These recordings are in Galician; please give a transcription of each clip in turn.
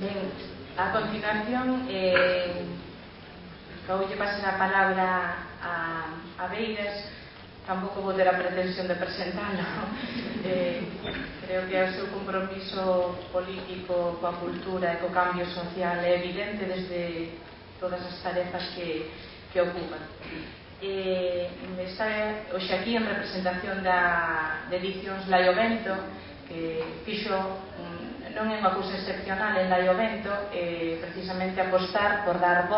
Ben, a continuación voulle pasar a palabra a Beiras. Tampouco vou ter a pretensión de presentalo. Creo que o seu compromiso político coa cultura e co cambio social é evidente desde todas as tarefas que ocupan. Está hoxe aquí en representación de Edicións Laio Vento, que fixo non é unha cousa excepcional en Laio Vento, precisamente apostar por dar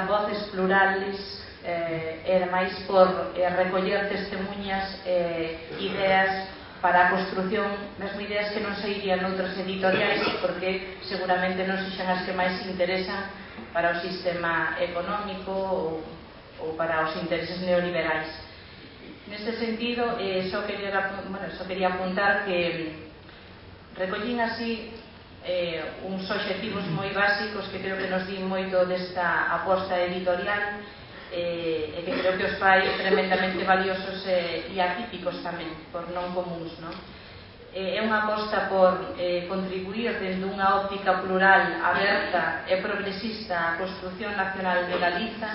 voces plurales e ademais por recoller testemunhas, ideas para a construción, mesmo ideas que non sairían noutras editoriais, porque seguramente non sexan as que máis interesan para o sistema económico ou para os intereses neoliberais. Neste sentido, só quería apuntar que recollín así uns obxectivos moi básicos que creo que nos din moito desta aposta editorial e que creo que os fai tremendamente valiosos e atípicos tamén, por non comuns, non? É unha aposta por contribuir dende unha óptica plural, aberta e progresista á construción nacional de Galiza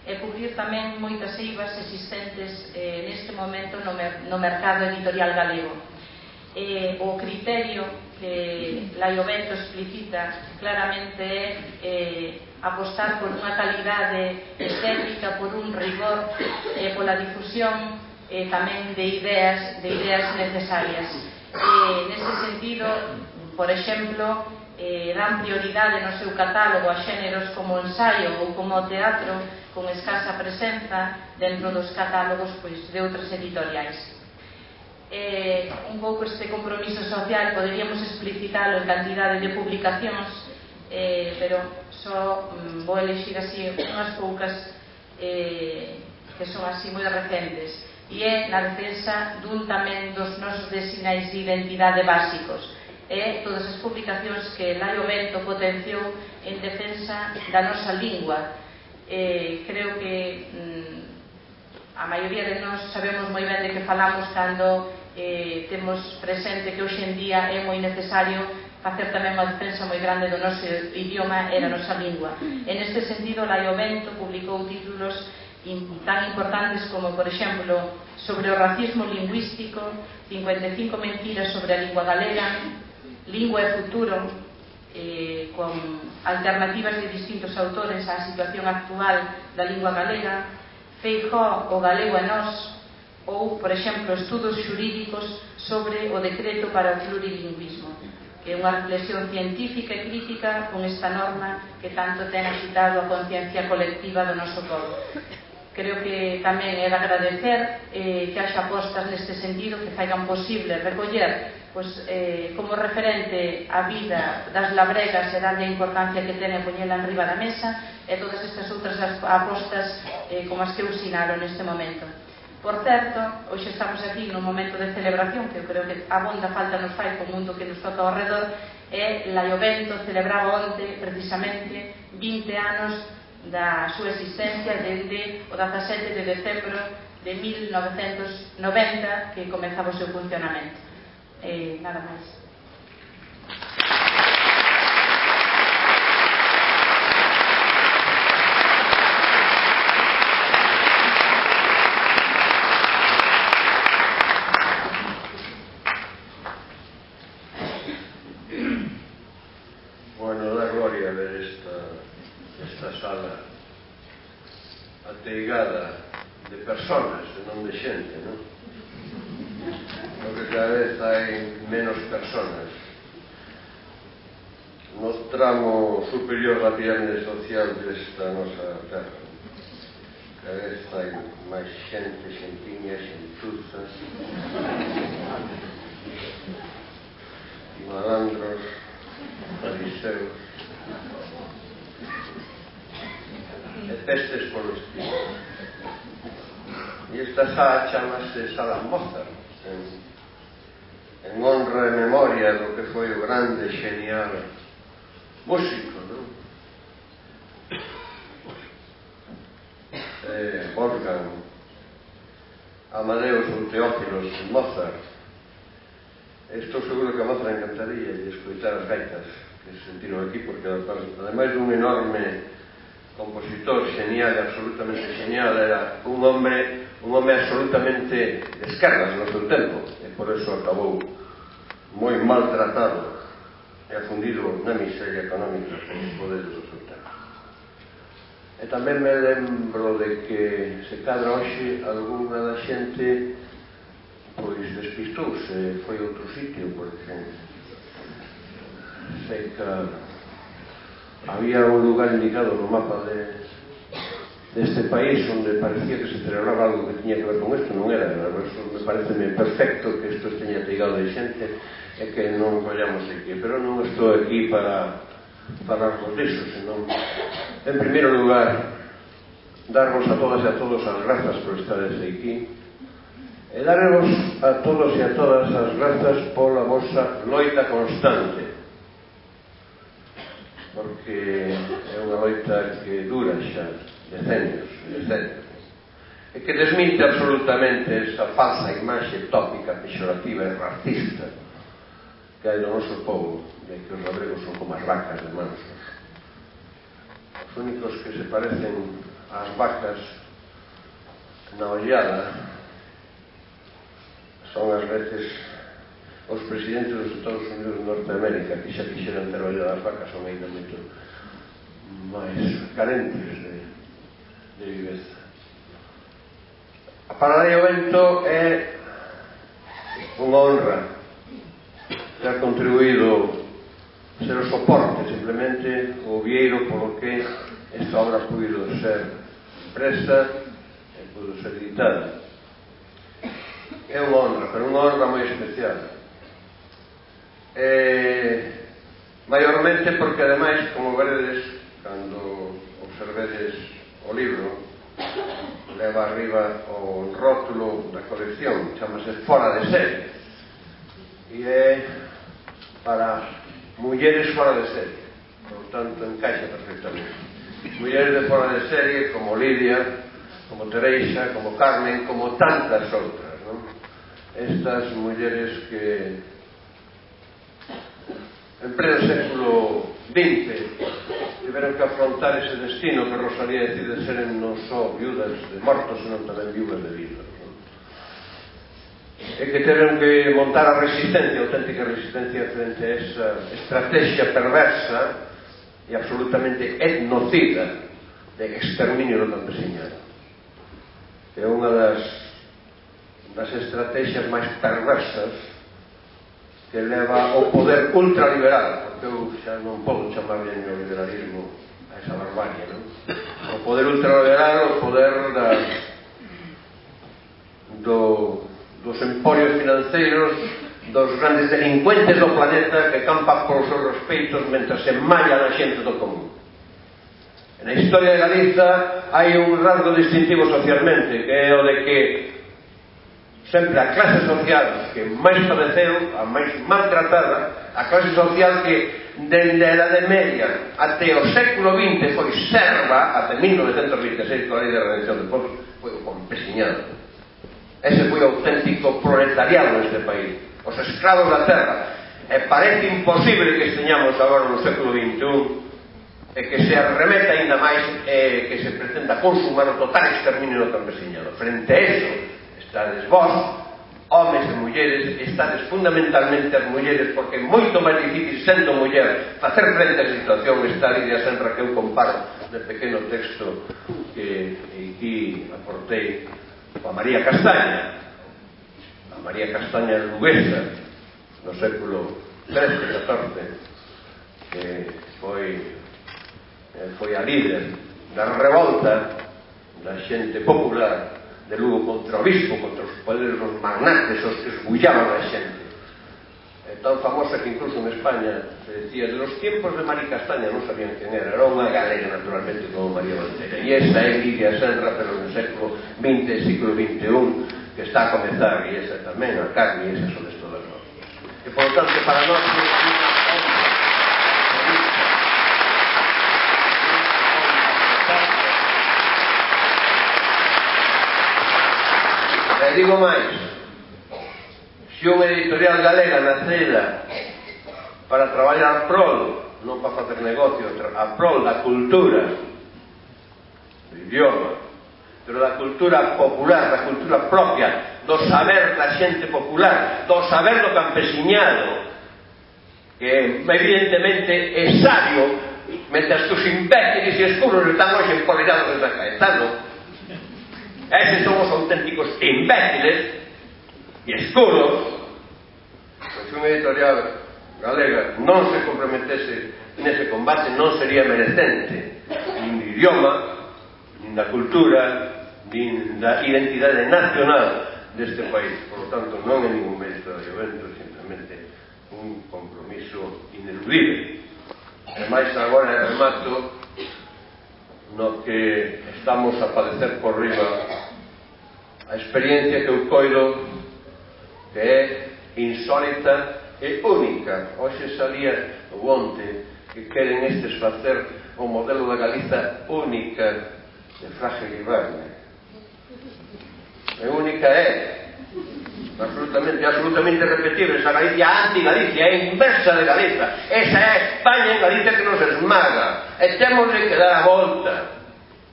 e cubrir tamén moitas eivas existentes neste momento no mercado editorial galego. O criterio que Laio Vento explicita claramente é apostar por unha calidade estética, por un rigor e pola difusión tamén de ideas necesarias. Neste sentido, por exemplo, dan prioridade no seu catálogo a xéneros como o ensaio ou como o teatro con escasa presenza dentro dos catálogos de outras editoriais. Un pouco este compromiso social poderíamos explicitalo en cantidade de publicacións, pero só vou elexir así unhas poucas que son así moi recentes, e é na defensa dun tamén dos nosos sinais de identidade básicos, e todas as publicacións que Laio Vento potenciou en defensa da nosa lingua. Creo que a maioría de nós sabemos moi ben de que falamos cando temos presente que hoxe en día é moi necesario facer tamén unha defensa moi grande do noso idioma e da nosa lingua. En este sentido, Laio Vento publicou títulos tan importantes como, por exemplo, sobre o racismo lingüístico, 55 mentiras sobre a lingua galega, Lingua e futuro, con alternativas de distintos autores á situación actual da lingua galega, Feijóo, o galego e nós, ou, por exemplo, estudos xurídicos sobre o decreto para o plurilingüismo, que é unha reflexión científica e crítica con esta norma que tanto ten agitado a conciencia colectiva do noso povo. Creo que tamén é de agradecer que haxa apostas neste sentido que faigan posible recoller como referente a vida das labregas e darlle a importancia que ten e poñela en riba da mesa, e todas estas outras apostas como as que eu sinalo neste momento. Por certo, hoxe estamos aquí nun momento de celebración que eu creo que abonda falta nos fai co mundo que nos toca ao redor, e Laio Vento celebraba onte precisamente 20 anos da súa existencia dende o 17 de decembro de 1990 que comezaba o seu funcionamento. Nada máis. Bueno, da gloria ver esta sala ateigada de personas e non de xente, non? Porque cada vez hai menos personas no tramo superior da pirámide social desta nosa terra. Cada vez hai máis xente, xentiña, xentuza e malandros, fariseus e pestes polo estilo. E esta sala chamase Sala Mozart, en honra e memoria do que foi o grande e genial músico, non? Wolfgang Amadeus ou Teófilos Mozart, estou seguro que a moza encantaría de escoitar as gaitas que se sentiron aquí, porque ademais dun enorme compositor genial, absolutamente genial, era un home absolutamente de esquerdas no seu tempo, e por eso acabou moi maltratado e afundido na miseria económica con os poderes do seu tempo. E tamén me lembro de que se cadra hoxe algunha da xente pois despistouse, foi a outro sitio, porque sei que había un lugar indicado no mapa deste país onde parecía que se celebraba algo que tiña que ver con isto, non era. Eso me parece perfecto que isto esteña ateigado de xente e que non vayamos aquí, pero non estou aquí para falarvos disso, senón, en primeiro lugar, darvos a todas e a todos as grazas por estares aquí e darvos a todos e a todas as grazas pola vosa loita constante, porque é unha loita que dura xa decenios e que desminte absolutamente esa falsa imaxe tópica, pexorativa e racista que hai do noso povo, de que os labregos son como as vacas de mansos. Os únicos que se parecen ás vacas na ollada son ás veces os presidentes dos Estados Unidos de Norteamérica, que xa quixeran ter ollada as vacas, son ainda moito máis carentes de viveza. A Parada do Vento é unha honra ter contribuído a ser o soporte, simplemente o vieiro polo que esta obra puido ser presta e puido ser editada. É unha honra, pero unha honra moi especial. Maiormente porque, ademais, como veredes, cando observedes o libro, leva arriba o rótulo da colección, chamase Fora de Serie, e é para mulleres fora de serie, por tanto encaixa perfectamente. Mulleres de fora de serie como Lidia, como Teresa, como Carmen, como tantas outras, non? Estas mulleres que en pleno século XX tiveron que afrontar ese destino que Rosalía decide seren non só viudas de mortos, senón tamén viudas de vida, non? E que tiveron que montar a resistencia, a auténtica resistencia frente a esa estrategia perversa e absolutamente etnocida de exterminio do campesiñado. É unha das estrategias máis perversas que leva ao poder ultraliberal, porque eu xa non podo chamarle neoliberalismo a esa barbarie, non? O poder ultraliberal, o poder dos emporios financeiros, dos grandes delincuentes do planeta que campan polos seus respeitos mentre se mallan a xente do común. Na historia de Galiza hai un rasgo distintivo socialmente, que é o de que sempre a clase social que máis padeceu, a máis maltratada, a clase social que dende a Edade Media até o século XX foi serva, até 1926, con a Lei de Redención de Povos, foi o campesiñado. Ese foi o auténtico proletariado neste país, os escravos da terra. E parece imposible que esteñamos agora no século XXI e que se arremeta ainda máis e que se pretenda consumar o total exterminio do campesiñado. Frente a eso estades vós, homes e mulleres, estades fundamentalmente as mulleres, porque é moito máis difícil sendo muller facer frente a situación. Esta Lidia Senra que eu comparo de pequeno texto que aquí aportei a María Castaña. A María Castaña luguesa no século XIII, XIV, que foi a líder da revolta da xente popular de Lugo contra o obispo, contra os poderes dos magnates, os que esbullaban a xente. É tan famosa que incluso en España se decía de los tiempos de María Castaña, non sabían quen era unha galega naturalmente como María Bandeira, e esa é Lidia Senra, pero no século XX, século XXI, que está a comezar, e esa tamén, a Carmen, e esas son todas nós. E por lo tanto, para nós digo máis, Se unha editorial galega nacera para traballar a prol, non para facer negocio, a prol da cultura, do idioma, pero da cultura popular, da cultura propia, do saber da xente popular, do saber do campesiñado, que evidentemente é sabio, mentre que os imbéciles e escuros están hoxe empolerados desde a Caetano. Eses son os auténticos imbéciles e escuros. Se unha editorial galega non se comprometese nese combate, non sería merecente nin do idioma, nin da cultura, nin da identidade nacional deste país. Por lo tanto, non é ningún mérito do evento, simplemente un compromiso ineludible. Ademais, agora remato no que estamos a padecer por riba a experiencia que eu coido que é insólita e única. Hoxe salía o onte que queren estes facer o modelo da Galiza única de Frage Guibarne. E única é absolutamente repetible. Esa Galicia anti-Galicia é inversa de Galiza. Esa é a España en Galicia que nos esmaga e temos de que dar a volta.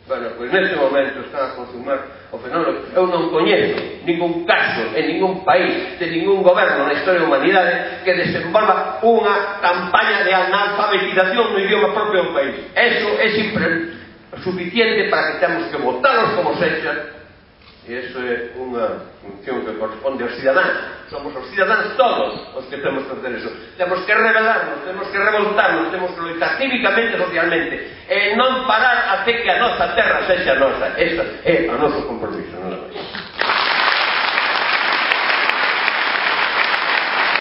Bueno, pois neste momento están a consumar o fenómeno. Eu non coñezo ningún caso en ningún país de ningún goberno na historia da humanidade que desenvolva unha campaña de analfabetización no idioma propio do país. Eso é suficiente para que temos que votalos como sexa. E iso é unha función que corresponde aos cidadáns. Somos os cidadáns todos os que temos que facer eso. Temos que rebelarnos, temos que revoltarnos, temos que loitar cívicamente e socialmente e non parar até que a nosa terra sexa nosa. Ese é o noso compromiso.